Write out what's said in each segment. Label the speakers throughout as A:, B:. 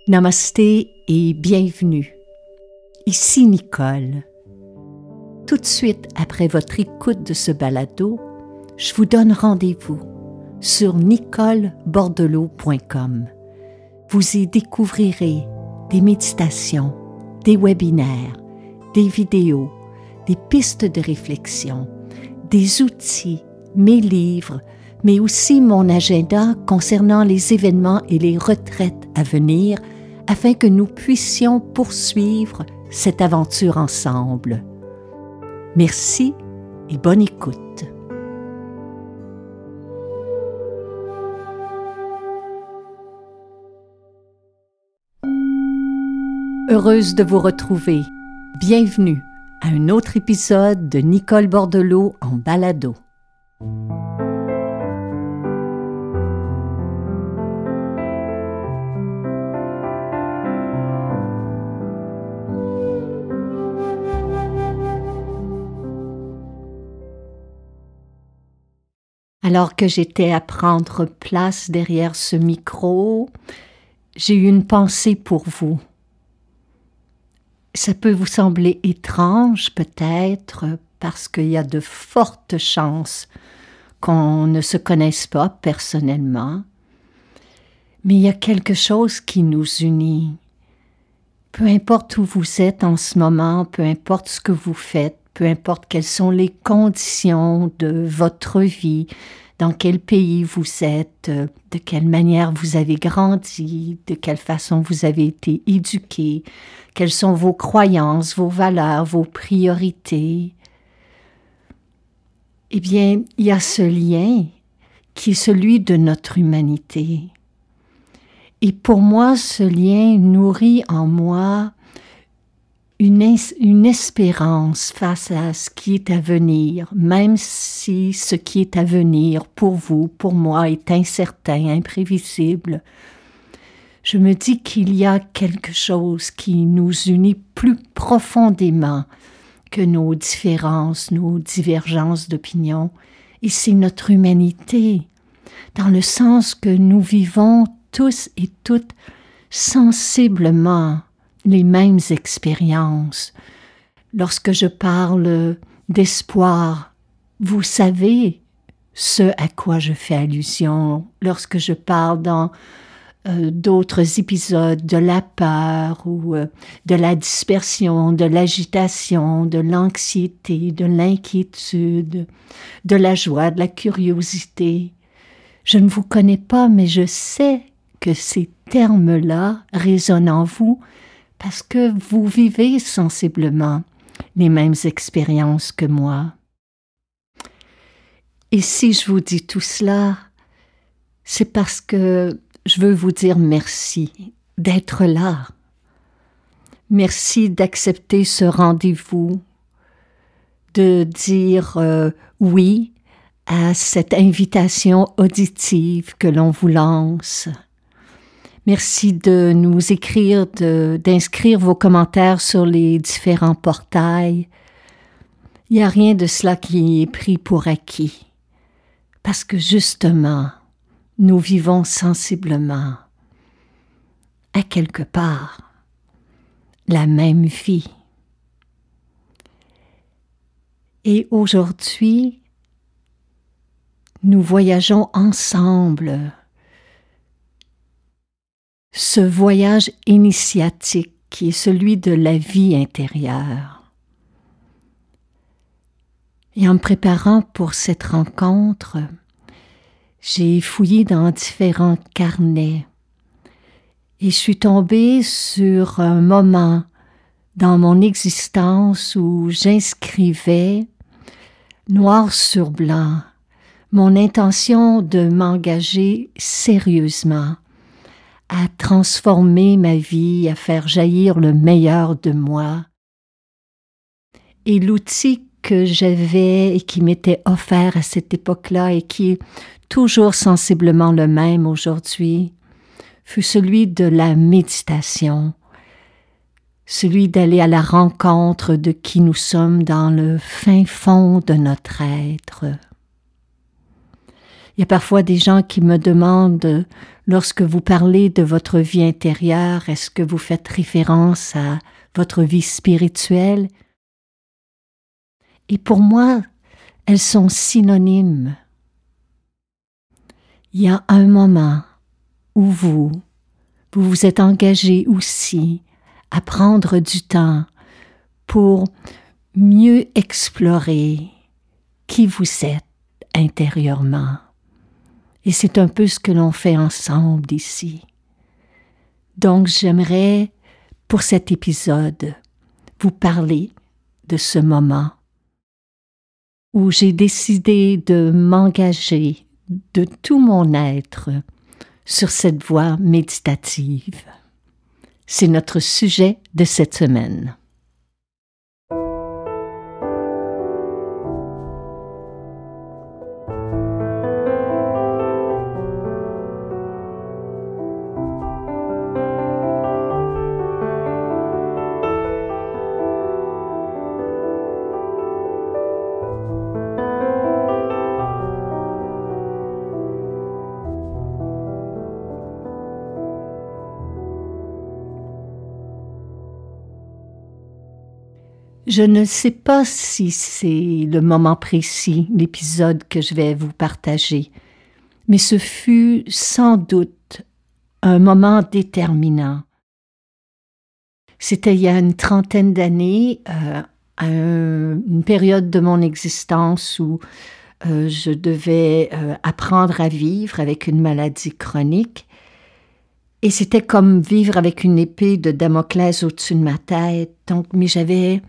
A: Namasté et bienvenue. Ici Nicole. Tout de suite après votre écoute de ce balado, je vous donne rendez-vous sur nicolebordelot.com. Vous y découvrirez des méditations, des webinaires, des vidéos, des pistes de réflexion, des outils, mes livres, mais aussi mon agenda concernant les événements et les retraites à venir afin que nous puissions poursuivre cette aventure ensemble. Merci et bonne écoute. Heureuse de vous retrouver. Bienvenue à un autre épisode de Nicole Bordelot en balado. Alors que j'étais à prendre place derrière ce micro, j'ai eu une pensée pour vous. Ça peut vous sembler étrange peut-être parce qu'il y a de fortes chances qu'on ne se connaisse pas personnellement, mais il y a quelque chose qui nous unit. Peu importe où vous êtes en ce moment, peu importe ce que vous faites, peu importe quelles sont les conditions de votre vie, dans quel pays vous êtes, de quelle manière vous avez grandi, de quelle façon vous avez été éduqué, quelles sont vos croyances, vos valeurs, vos priorités. Eh bien, il y a ce lien qui est celui de notre humanité. Et pour moi, ce lien nourrit en moi une espérance face à ce qui est à venir, même si ce qui est à venir pour vous, pour moi, est incertain, imprévisible. Je me dis qu'il y a quelque chose qui nous unit plus profondément que nos différences, nos divergences d'opinion, et c'est notre humanité, dans le sens que nous vivons tous et toutes sensiblement les mêmes expériences. Lorsque je parle d'espoir, vous savez ce à quoi je fais allusion. Lorsque je parle dans d'autres épisodes de la peur ou de la dispersion, de l'agitation, de l'anxiété, de l'inquiétude, de la joie, de la curiosité, je ne vous connais pas, mais je sais que ces termes-là résonnent en vous parce que vous vivez sensiblement les mêmes expériences que moi. Et si je vous dis tout cela, c'est parce que je veux vous dire merci d'être là. Merci d'accepter ce rendez-vous, de dire oui à cette invitation auditive que l'on vous lance. Merci de nous écrire, d'inscrire vos commentaires sur les différents portails. Il n'y a rien de cela qui est pris pour acquis, parce que justement, nous vivons sensiblement, à quelque part, la même vie. Et aujourd'hui, nous voyageons ensemble ce voyage initiatique qui est celui de la vie intérieure. Et en me préparant pour cette rencontre, j'ai fouillé dans différents carnets et je suis tombée sur un moment dans mon existence où j'inscrivais noir sur blanc mon intention de m'engager sérieusement à transformer ma vie, à faire jaillir le meilleur de moi. Et l'outil que j'avais et qui m'était offert à cette époque-là et qui est toujours sensiblement le même aujourd'hui, fut celui de la méditation, celui d'aller à la rencontre de qui nous sommes dans le fin fond de notre être. Il y a parfois des gens qui me demandent, lorsque vous parlez de votre vie intérieure, est-ce que vous faites référence à votre vie spirituelle? Et pour moi, elles sont synonymes. Il y a un moment où vous vous êtes engagé aussi à prendre du temps pour mieux explorer qui vous êtes intérieurement. Et c'est un peu ce que l'on fait ensemble ici. Donc j'aimerais, pour cet épisode, vous parler de ce moment où j'ai décidé de m'engager de tout mon être sur cette voie méditative. C'est notre sujet de cette semaine. Je ne sais pas si c'est le moment précis, l'épisode que je vais vous partager, mais ce fut sans doute un moment déterminant. C'était il y a une trentaine d'années, à une période de mon existence où je devais apprendre à vivre avec une maladie chronique. Et c'était comme vivre avec une épée de Damoclès au-dessus de ma tête. Mais j'avais,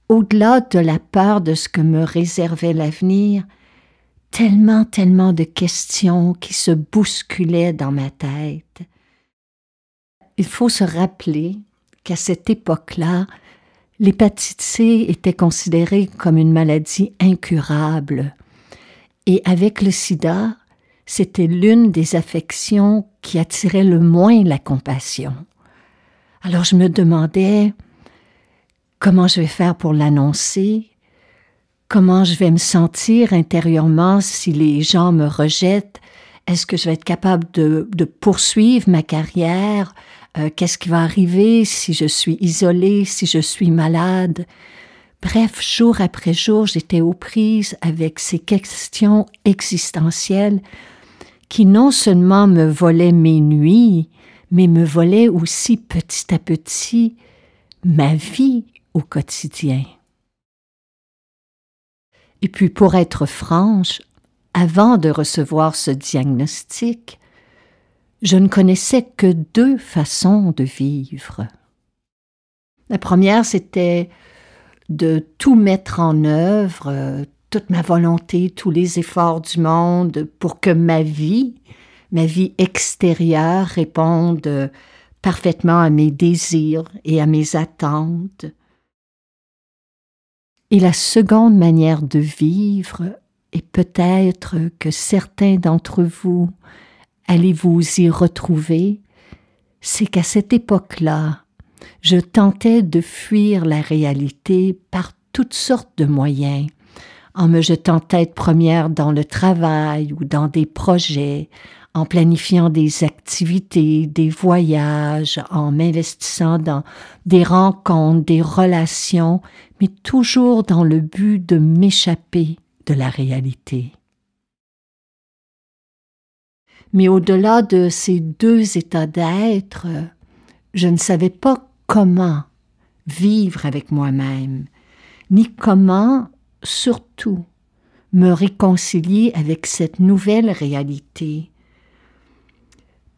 A: au-delà de la peur de ce que me réservait l'avenir, tellement de questions qui se bousculaient dans ma tête. Il faut se rappeler qu'à cette époque-là, l'hépatite C était considérée comme une maladie incurable. Et avec le sida, c'était l'une des affections qui attirait le moins la compassion. Alors je me demandais comment je vais faire pour l'annoncer, comment je vais me sentir intérieurement si les gens me rejettent, est-ce que je vais être capable de poursuivre ma carrière, qu'est-ce qui va arriver si je suis isolée, si je suis malade. Bref, jour après jour, j'étais aux prises avec ces questions existentielles qui non seulement me volaient mes nuits, mais me volaient aussi petit à petit ma vie au quotidien. Et puis pour être franche, avant de recevoir ce diagnostic, je ne connaissais que deux façons de vivre. La première, c'était de tout mettre en œuvre, toute ma volonté, tous les efforts du monde pour que ma vie extérieure réponde parfaitement à mes désirs et à mes attentes. Et la seconde manière de vivre, et peut-être que certains d'entre vous allez vous y retrouver, c'est qu'à cette époque-là, je tentais de fuir la réalité par toutes sortes de moyens, en me jetant tête première dans le travail ou dans des projets, en planifiant des activités, des voyages, en m'investissant dans des rencontres, des relations, mais toujours dans le but de m'échapper de la réalité. Mais au-delà de ces deux états d'être, je ne savais pas comment vivre avec moi-même, ni comment, surtout, me réconcilier avec cette nouvelle réalité.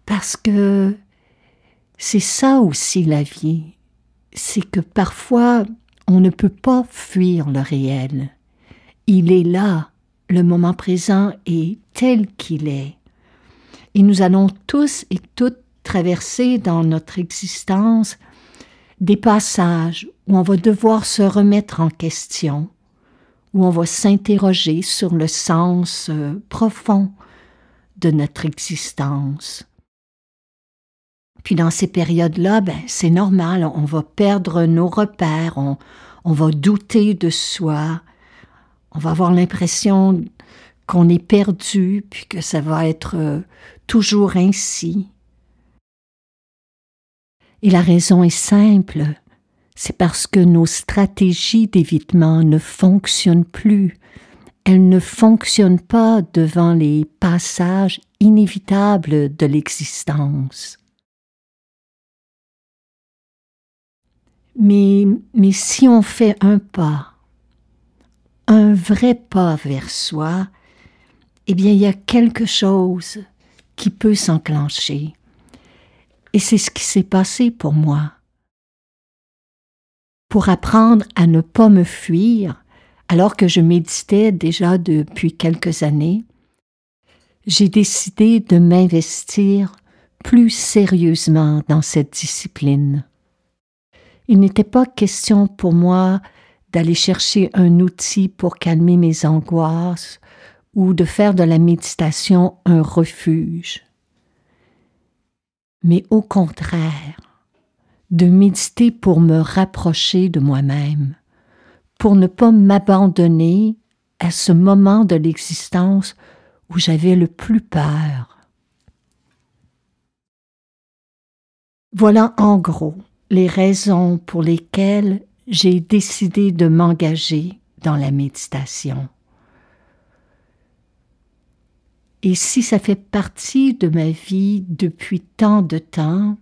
A: Parce que c'est ça aussi la vie, c'est que parfois on ne peut pas fuir le réel. Il est là, le moment présent est tel qu'il est. Et nous allons tous et toutes traverser dans notre existence des passages où on va devoir se remettre en question, où on va s'interroger sur le sens profond de notre existence. Puis dans ces périodes-là, c'est normal, on va perdre nos repères, on va douter de soi, on va avoir l'impression qu'on est perdu, puis que ça va être toujours ainsi. Et la raison est simple, c'est parce que nos stratégies d'évitement ne fonctionnent plus. Elles ne fonctionnent pas devant les passages inévitables de l'existence. Mais si on fait un pas, un vrai pas vers soi, eh bien, il y a quelque chose qui peut s'enclencher. Et c'est ce qui s'est passé pour moi. Pour apprendre à ne pas me fuir, alors que je méditais déjà depuis quelques années, j'ai décidé de m'investir plus sérieusement dans cette discipline. Il n'était pas question pour moi d'aller chercher un outil pour calmer mes angoisses ou de faire de la méditation un refuge. Mais au contraire, de méditer pour me rapprocher de moi-même, pour ne pas m'abandonner à ce moment de l'existence où j'avais le plus peur. Voilà en gros les raisons pour lesquelles j'ai décidé de m'engager dans la méditation. Et si ça fait partie de ma vie depuis tant de temps,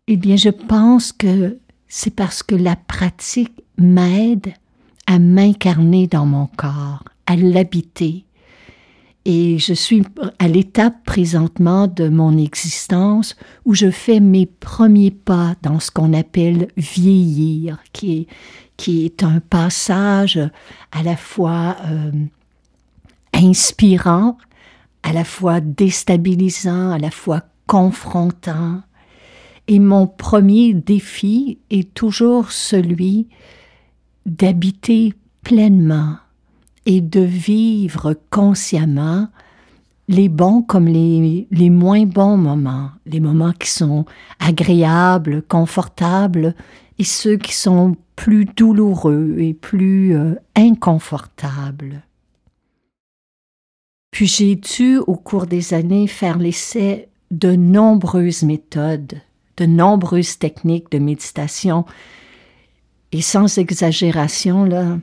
A: eh bien je pense que c'est parce que la pratique m'aide à m'incarner dans mon corps, à l'habiter. Et je suis à l'étape présentement de mon existence où je fais mes premiers pas dans ce qu'on appelle vieillir, qui est un passage à la fois inspirant, à la fois déstabilisant, à la fois confrontant. Et mon premier défi est toujours celui d'habiter pleinement et de vivre consciemment les bons comme les moins bons moments, les moments qui sont agréables, confortables, et ceux qui sont plus douloureux et plus inconfortables. Puis j'ai dû, au cours des années, faire l'essai de nombreuses méthodes, de nombreuses techniques de méditation. Et sans exagération, là,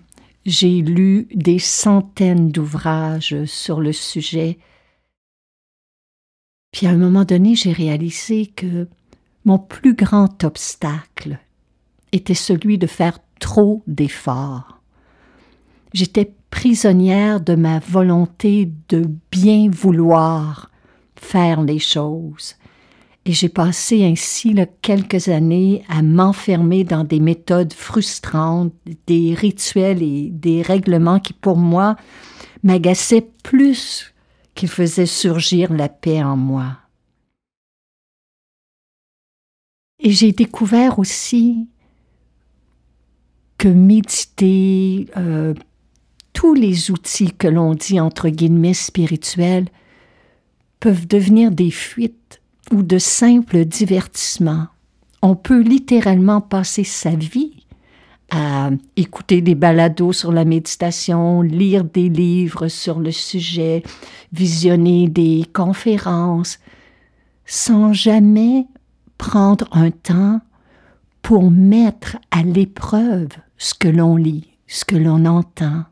A: j'ai lu des centaines d'ouvrages sur le sujet. Puis à un moment donné, j'ai réalisé que mon plus grand obstacle était celui de faire trop d'efforts. J'étais prisonnière de ma volonté de bien vouloir faire les choses. Et j'ai passé ainsi quelques années à m'enfermer dans des méthodes frustrantes, des rituels et des règlements qui, pour moi, m'agaçaient plus qu'ils faisaient surgir la paix en moi. Et j'ai découvert aussi que méditer, tous les outils que l'on dit entre guillemets spirituels peuvent devenir des fuites ou de simples divertissements. On peut littéralement passer sa vie à écouter des balados sur la méditation, lire des livres sur le sujet, visionner des conférences, sans jamais prendre un temps pour mettre à l'épreuve ce que l'on lit, ce que l'on entend.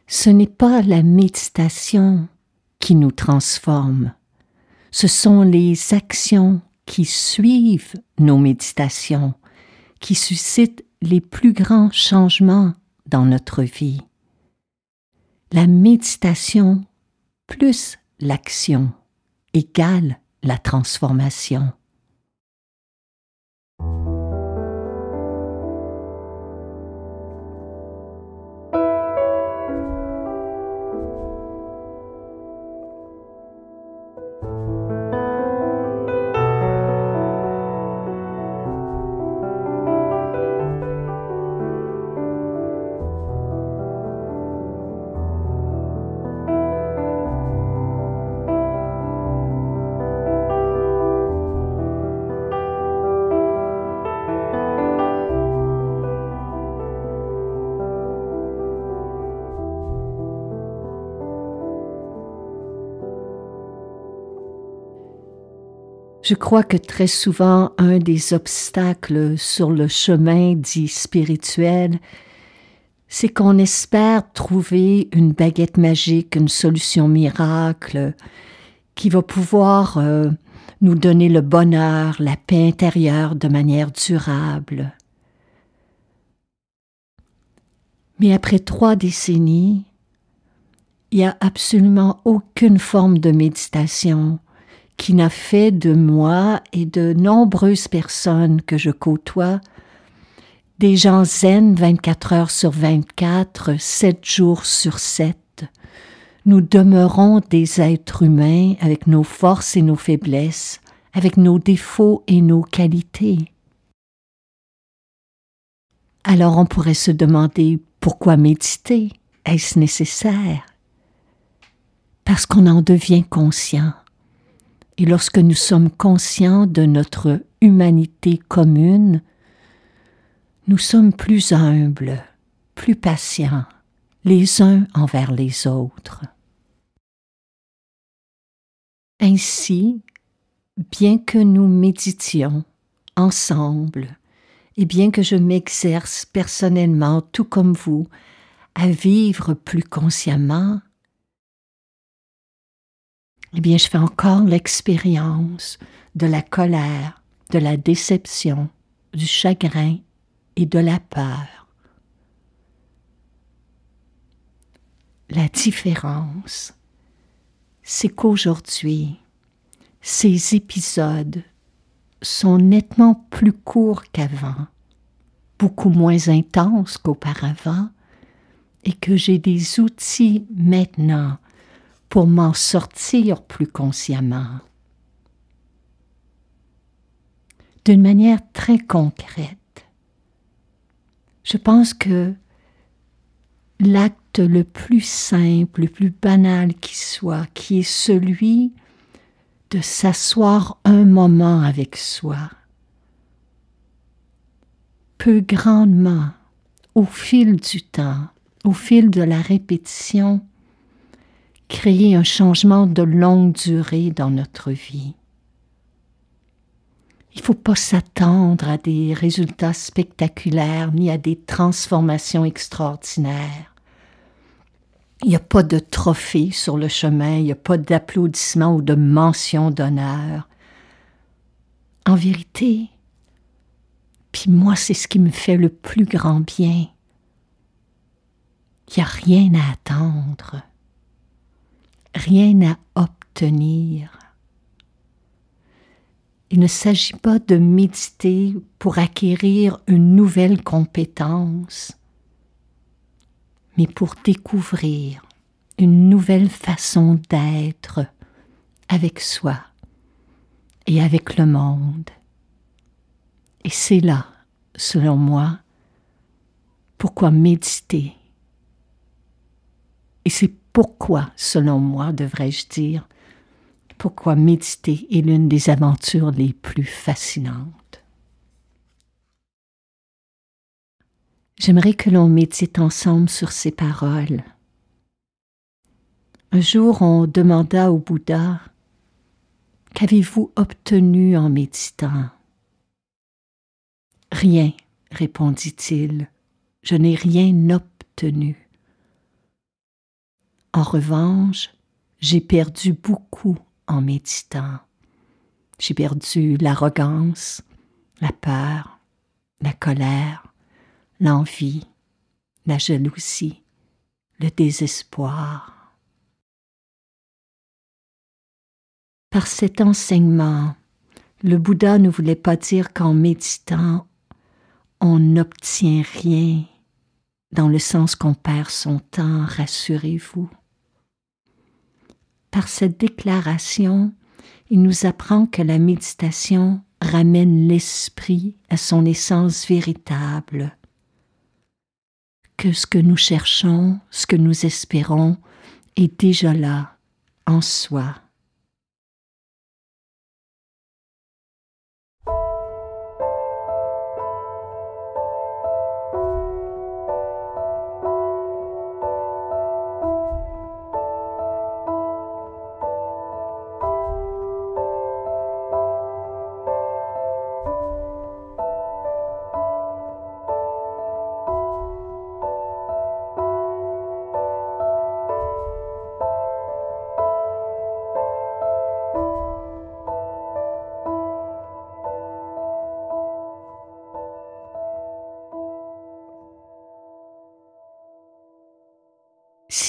A: Ce n'est pas la méditation qui nous transforme. Ce sont les actions qui suivent nos méditations, qui suscitent les plus grands changements dans notre vie. La méditation plus l'action égale la transformation. Je crois que très souvent, un des obstacles sur le chemin dit spirituel, c'est qu'on espère trouver une baguette magique, une solution miracle qui va pouvoir nous donner le bonheur, la paix intérieure de manière durable. Mais après 3 décennies, il n'y a absolument aucune forme de méditation qui n'a fait de moi et de nombreuses personnes que je côtoie des gens zen 24 heures sur 24, 7 jours sur 7. Nous demeurons des êtres humains avec nos forces et nos faiblesses, avec nos défauts et nos qualités. Alors on pourrait se demander pourquoi méditer? Est-ce nécessaire? Parce qu'on en devient conscient. Et lorsque nous sommes conscients de notre humanité commune, nous sommes plus humbles, plus patients, les uns envers les autres. Ainsi, bien que nous méditions ensemble, et bien que je m'exerce personnellement, tout comme vous, à vivre plus consciemment, eh bien, je fais encore l'expérience de la colère, de la déception, du chagrin et de la peur. La différence, c'est qu'aujourd'hui, ces épisodes sont nettement plus courts qu'avant, beaucoup moins intenses qu'auparavant, et que j'ai des outils maintenant pour m'en sortir plus consciemment. D'une manière très concrète, je pense que l'acte le plus simple, le plus banal qui soit, qui est celui de s'asseoir un moment avec soi, peut grandement, au fil du temps, au fil de la répétition, créer un changement de longue durée dans notre vie. Il ne faut pas s'attendre à des résultats spectaculaires ni à des transformations extraordinaires. Il n'y a pas de trophée sur le chemin, il n'y a pas d'applaudissements ou de mention d'honneur. En vérité, puis moi, c'est ce qui me fait le plus grand bien. Il n'y a rien à attendre, rien à obtenir. Il ne s'agit pas de méditer pour acquérir une nouvelle compétence, mais pour découvrir une nouvelle façon d'être avec soi et avec le monde. Et c'est là, selon moi, pourquoi méditer. Et c'est pourquoi, selon moi, devrais-je dire, pourquoi méditer est l'une des aventures les plus fascinantes. J'aimerais que l'on médite ensemble sur ces paroles. Un jour, on demanda au Bouddha, « Qu'avez-vous obtenu en méditant ?» « Rien, répondit-il, je n'ai rien obtenu. En revanche, j'ai perdu beaucoup en méditant. J'ai perdu l'arrogance, la peur, la colère, l'envie, la jalousie, le désespoir. Par cet enseignement, le Bouddha ne voulait pas dire qu'en méditant, on n'obtient rien, dans le sens qu'on perd son temps, rassurez-vous. Par cette déclaration, il nous apprend que la méditation ramène l'esprit à son essence véritable, que ce que nous cherchons, ce que nous espérons, est déjà là, en soi.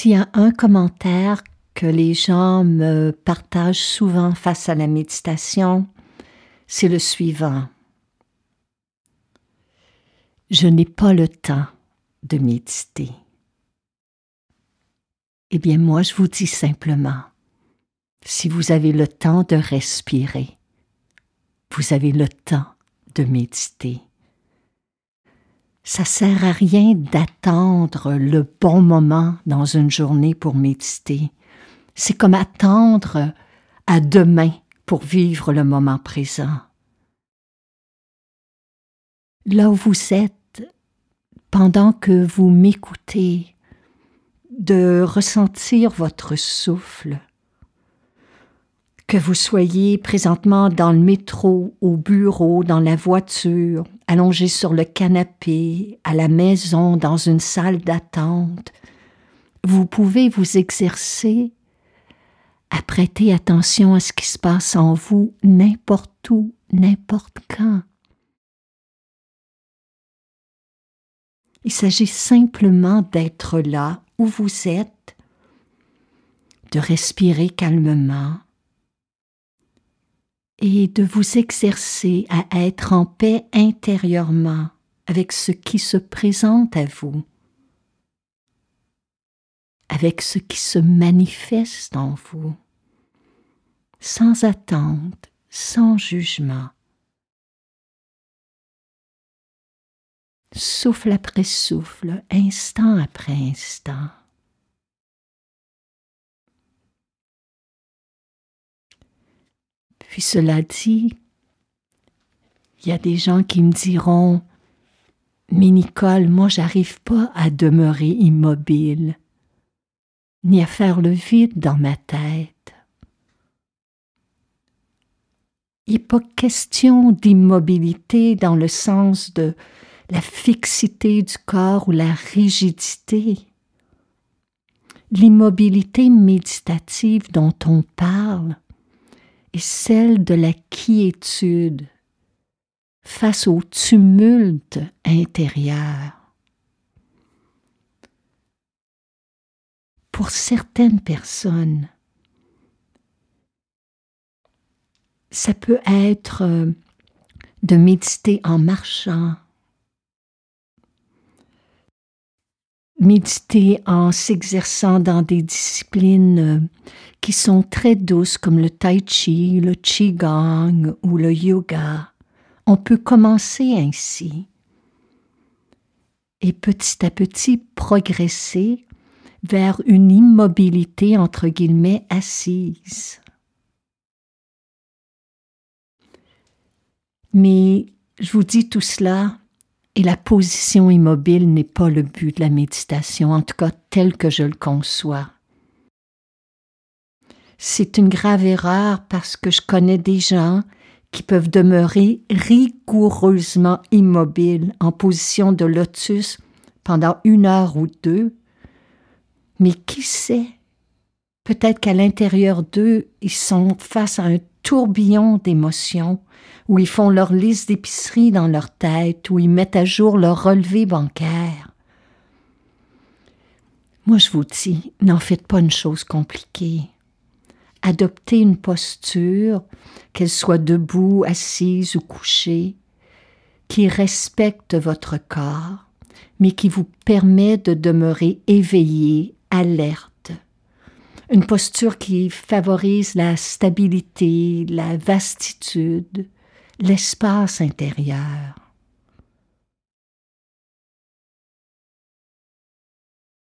A: S'il y a un commentaire que les gens me partagent souvent face à la méditation, c'est le suivant. Je n'ai pas le temps de méditer. Eh bien, moi, je vous dis simplement, si vous avez le temps de respirer, vous avez le temps de méditer. Ça sert à rien d'attendre le bon moment dans une journée pour méditer. C'est comme attendre à demain pour vivre le moment présent. Là où vous êtes, pendant que vous m'écoutez, de ressentir votre souffle, que vous soyez présentement dans le métro, au bureau, dans la voiture, allongé sur le canapé, à la maison, dans une salle d'attente, vous pouvez vous exercer à prêter attention à ce qui se passe en vous n'importe où, n'importe quand. Il s'agit simplement d'être là où vous êtes, de respirer calmement et de vous exercer à être en paix intérieurement avec ce qui se présente à vous, avec ce qui se manifeste en vous, sans attente, sans jugement. Souffle après souffle, instant après instant. Puis cela dit, il y a des gens qui me diront « Mais Nicole, moi j'arrive pas à demeurer immobile, ni à faire le vide dans ma tête. » Il n'est pas question d'immobilité dans le sens de la fixité du corps ou la rigidité. L'immobilité méditative dont on parle est celle de la quiétude face au tumulte intérieur. Pour certaines personnes, ça peut être de méditer en marchant, méditer en s'exerçant dans des disciplines qui sont très douces comme le tai chi, le qigong ou le yoga. On peut commencer ainsi et petit à petit progresser vers une immobilité entre guillemets assise. Mais je vous dis tout cela, et la position immobile n'est pas le but de la méditation, en tout cas tel que je le conçois. C'est une grave erreur parce que je connais des gens qui peuvent demeurer rigoureusement immobiles en position de lotus pendant 1 heure ou 2, mais qui sait, peut-être qu'à l'intérieur d'eux, ils sont face à un tourbillon d'émotions, où ils font leur liste d'épicerie dans leur tête, où ils mettent à jour leur relevé bancaire. Moi, je vous dis, n'en faites pas une chose compliquée. Adoptez une posture, qu'elle soit debout, assise ou couchée, qui respecte votre corps, mais qui vous permet de demeurer éveillé, alerte. Une posture qui favorise la stabilité, la vastitude, l'espace intérieur.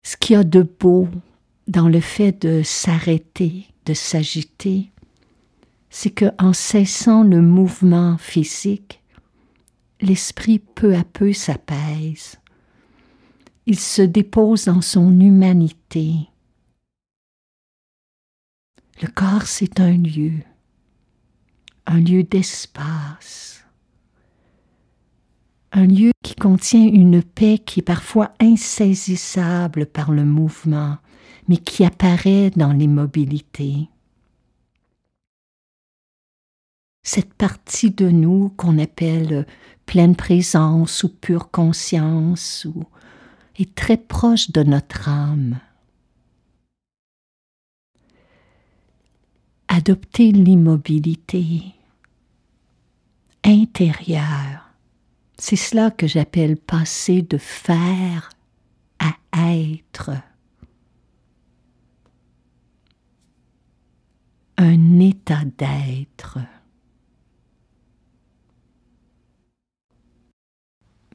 A: Ce qu'il y a de beau dans le fait de s'arrêter, de s'agiter, c'est qu'en cessant le mouvement physique, l'esprit peu à peu s'apaise. Il se dépose dans son humanité. Le corps, c'est un lieu d'espace, un lieu qui contient une paix qui est parfois insaisissable par le mouvement, mais qui apparaît dans l'immobilité. Cette partie de nous qu'on appelle pleine présence ou pure conscience est très proche de notre âme. adopter l'immobilité intérieure. C'est cela que j'appelle passer de faire à être. Un état d'être.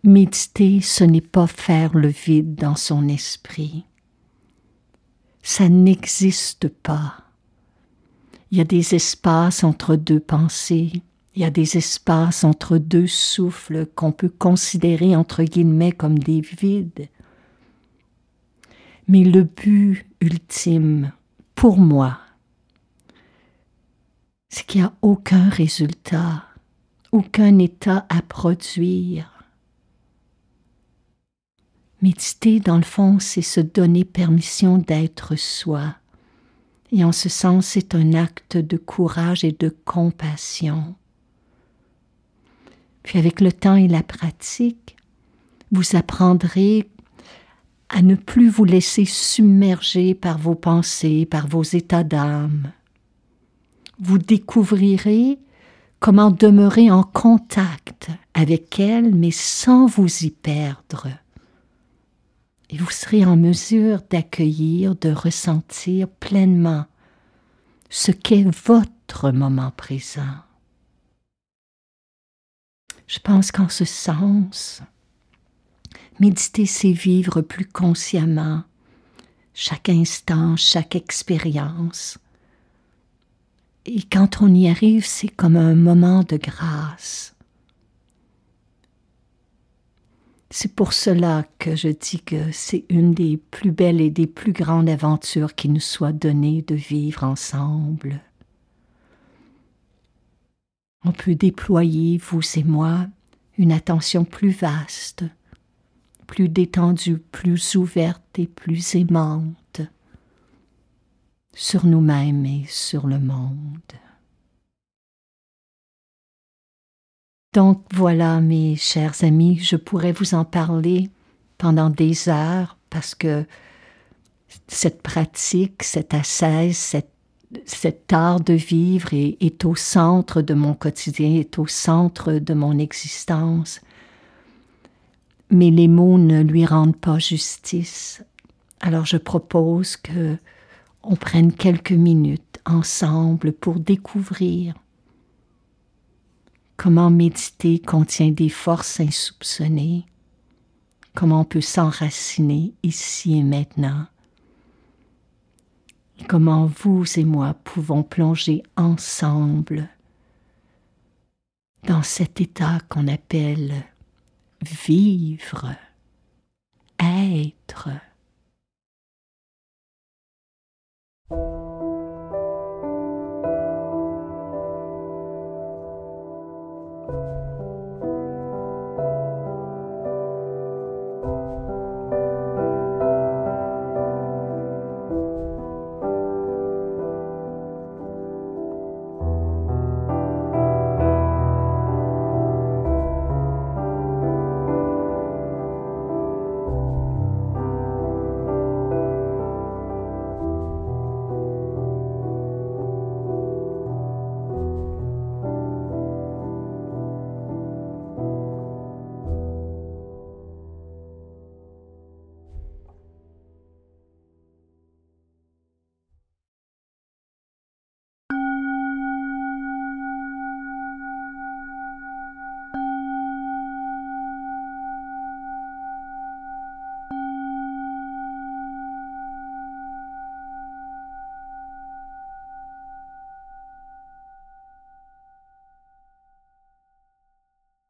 A: Méditer, ce n'est pas faire le vide dans son esprit. Ça n'existe pas. Il y a des espaces entre deux pensées, il y a des espaces entre deux souffles qu'on peut considérer entre guillemets comme des vides. Mais le but ultime, pour moi, c'est qu'il n'y a aucun résultat, aucun état à produire. Méditer, dans le fond, c'est se donner permission d'être soi. Et en ce sens, c'est un acte de courage et de compassion. Puis avec le temps et la pratique, vous apprendrez à ne plus vous laisser submerger par vos pensées, par vos états d'âme. Vous découvrirez comment demeurer en contact avec elles, mais sans vous y perdre. Et vous serez en mesure d'accueillir, de ressentir pleinement ce qu'est votre moment présent. Je pense qu'en ce sens, méditer, c'est vivre plus consciemment chaque instant, chaque expérience. Et quand on y arrive, c'est comme un moment de grâce. C'est pour cela que je dis que c'est une des plus belles et des plus grandes aventures qui nous soit donnée de vivre ensemble. On peut déployer, vous et moi, une attention plus vaste, plus détendue, plus ouverte et plus aimante sur nous-mêmes et sur le monde. Donc voilà, mes chers amis, je pourrais vous en parler pendant des heures parce que cette pratique, cette ascèse, cet art de vivre est au centre de mon quotidien, est au centre de mon existence. Mais les mots ne lui rendent pas justice. Alors je propose que on prenne quelques minutes ensemble pour découvrir comment méditer contient des forces insoupçonnées, comment on peut s'enraciner ici et maintenant, et comment vous et moi pouvons plonger ensemble dans cet état qu'on appelle vivre, être.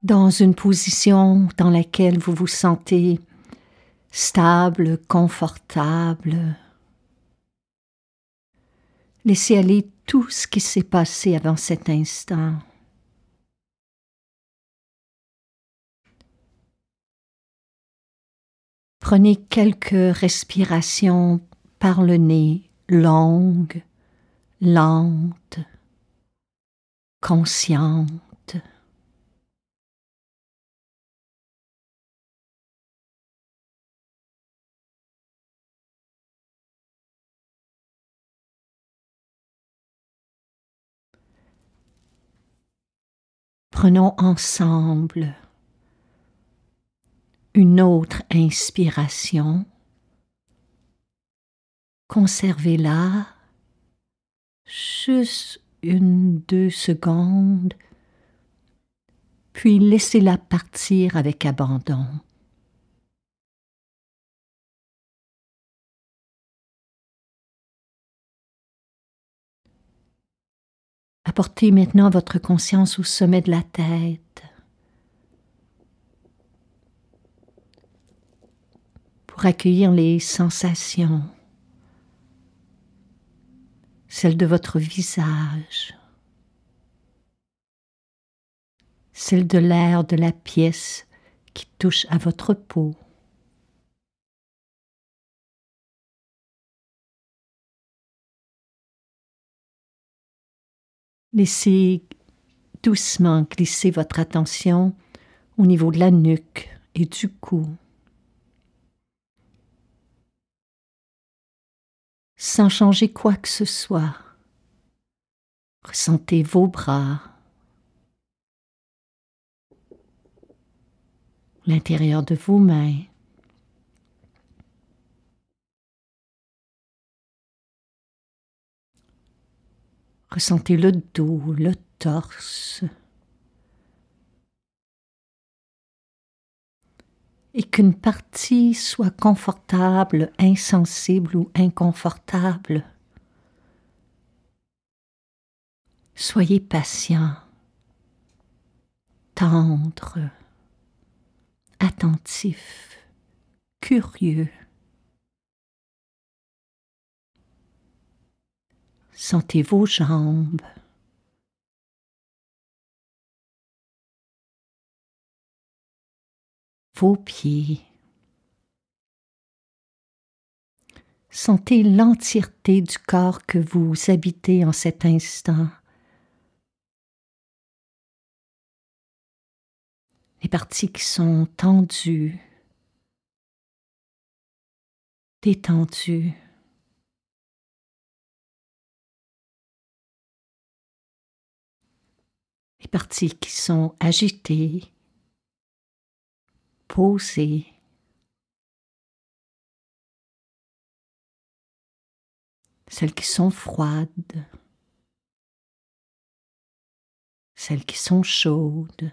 A: Dans une position dans laquelle vous vous sentez stable, confortable. Laissez aller tout ce qui s'est passé avant cet instant. Prenez quelques respirations par le nez, longues, lentes, conscientes. Prenons ensemble une autre inspiration. Conservez-la juste 1-2 secondes, puis laissez-la partir avec abandon. Apportez maintenant votre conscience au sommet de la tête pour accueillir les sensations, celles de votre visage, celles de l'air de la pièce qui touche à votre peau. Laissez doucement glisser votre attention au niveau de la nuque et du cou. Sans changer quoi que ce soit, ressentez vos bras, l'intérieur de vos mains. Ressentez le dos, le torse. Et qu'une partie soit confortable, insensible ou inconfortable. Soyez patient, tendre, attentif, curieux. Sentez vos jambes. Vos pieds. Sentez l'entièreté du corps que vous habitez en cet instant. Les parties qui sont tendues, détendues. Les parties qui sont agitées, posées. Celles qui sont froides, celles qui sont chaudes.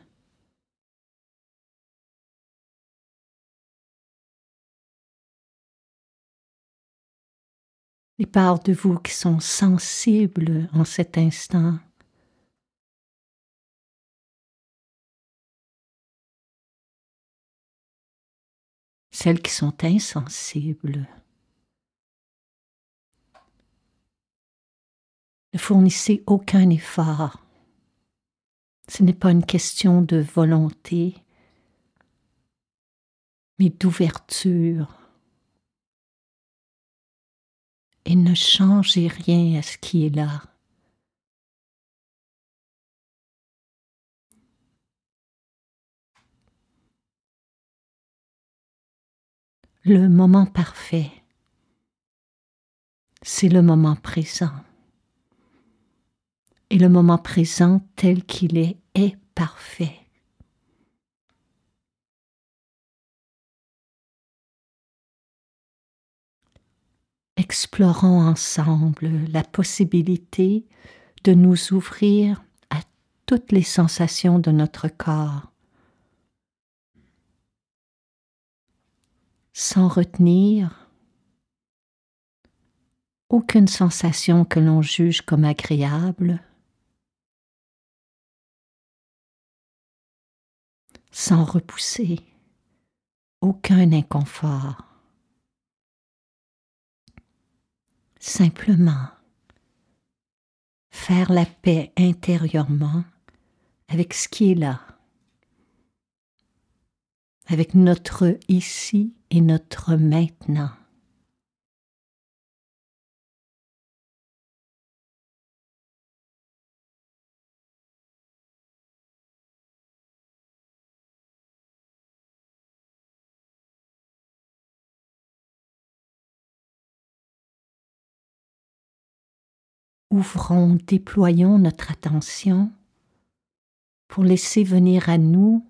A: Les parts de vous qui sont sensibles en cet instant. Celles qui sont insensibles. Ne fournissez aucun effort. Ce n'est pas une question de volonté, mais d'ouverture. Et ne changez rien à ce qui est là. Le moment parfait, c'est le moment présent. Et le moment présent tel qu'il est parfait. Explorons ensemble la possibilité de nous ouvrir à toutes les sensations de notre corps, sans retenir aucune sensation que l'on juge comme agréable, sans repousser aucun inconfort. Simplement faire la paix intérieurement avec ce qui est là, avec notre ici et notre maintenant. Ouvrons, déployons notre attention pour laisser venir à nous,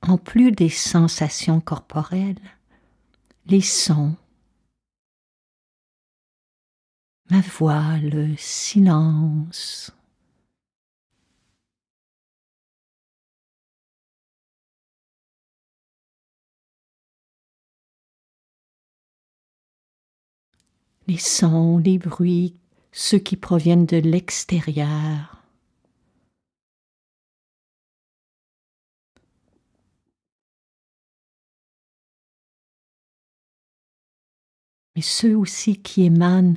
A: en plus des sensations corporelles, les sons, ma voix, le silence. Les sons, les bruits, ceux qui proviennent de l'extérieur. Mais ceux aussi qui émanent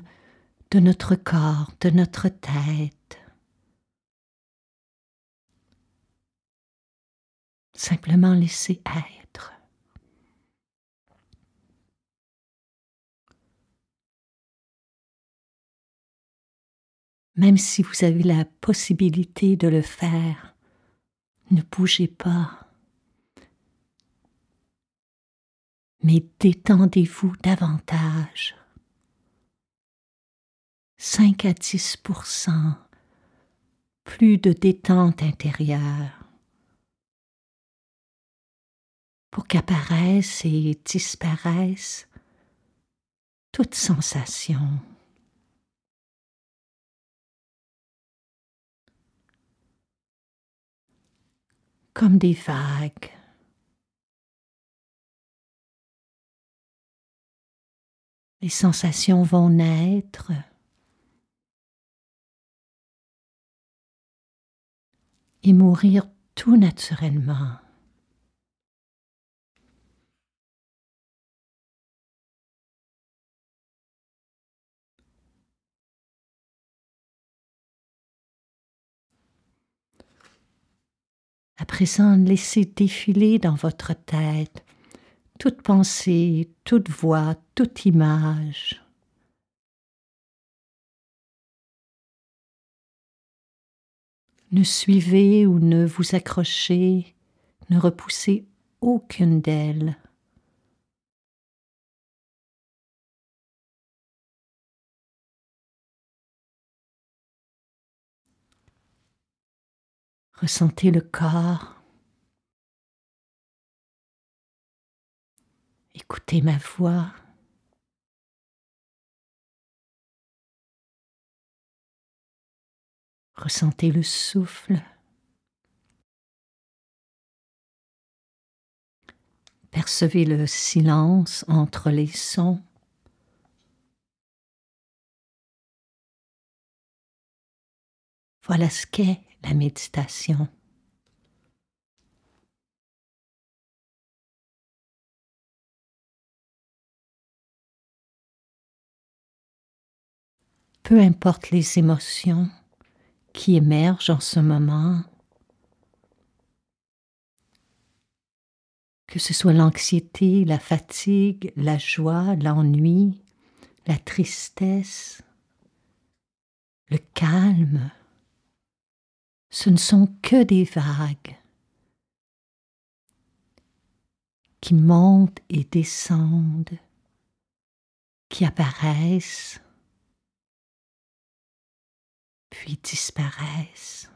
A: de notre corps, de notre tête. Simplement laisser être. Même si vous avez la possibilité de le faire, ne bougez pas, mais détendez-vous davantage. 5 à 10%, plus de détente intérieure, pour qu'apparaissent et disparaissent toute sensation. Comme des vagues. Les sensations vont naître et mourir tout naturellement. À présent, laissez défiler dans votre tête toute pensée, toute voix, toute image. Ne suivez ou ne vous accrochez, ne repoussez aucune d'elles. Ressentez le corps. Écoutez ma voix. Ressentez le souffle. Percevez le silence entre les sons. Voilà ce qu'est la méditation. Peu importe les émotions qui émergent en ce moment, que ce soit l'anxiété, la fatigue, la joie, l'ennui, la tristesse, le calme, ce ne sont que des vagues qui montent et descendent, qui apparaissent, puis disparaissent.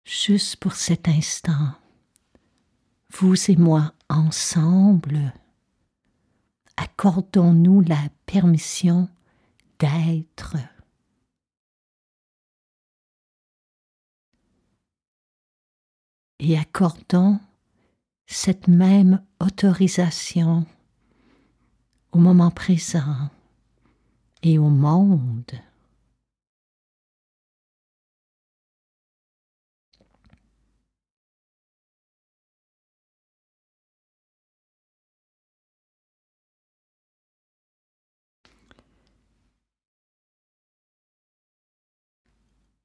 A: Juste pour cet instant, vous et moi ensemble, accordons-nous la permission d'être. Et accordons cette même autorisation au moment présent et au monde.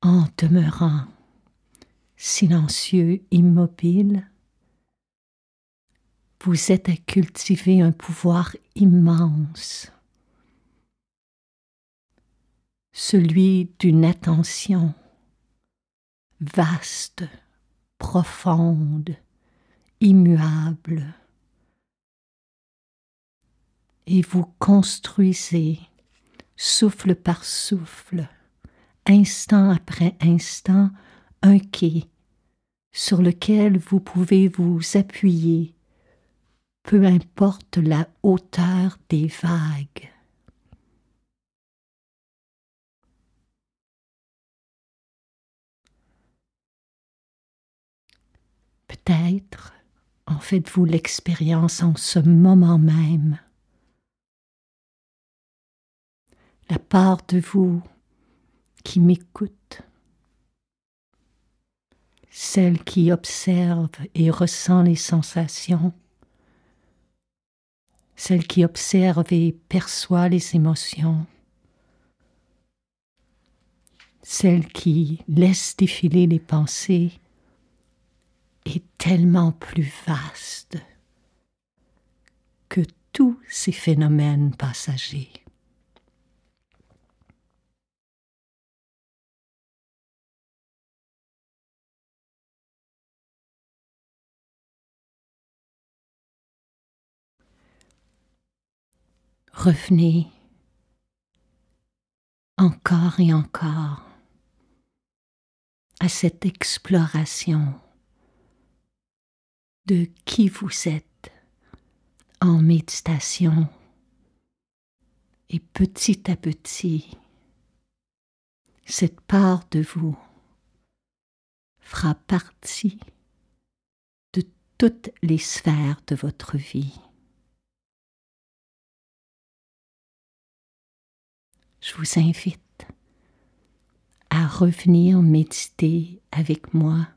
A: En demeurant silencieux, immobile, vous êtes à cultiver un pouvoir immense, celui d'une attention vaste, profonde immuable. Et vous construisez, souffle par souffle, instant après instant, un quai sur lequel vous pouvez vous appuyer, peu importe la hauteur des vagues. Peut-être en faites-vous l'expérience en ce moment même. La part de vous qui m'écoute, celle qui observe et ressent les sensations, celle qui observe et perçoit les émotions, celle qui laisse défiler les pensées, est tellement plus vaste que tous ces phénomènes passagers. Revenez encore et encore à cette exploration de qui vous êtes en méditation et petit à petit, cette part de vous fera partie de toutes les sphères de votre vie. Je vous invite à revenir méditer avec moi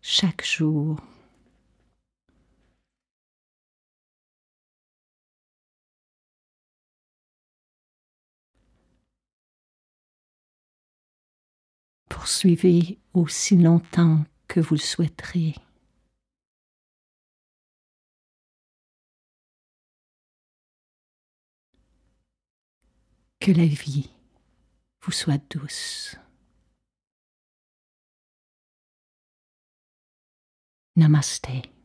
A: chaque jour. Poursuivez aussi longtemps que vous le souhaiterez. Que la vie vous soit douce. Namaste.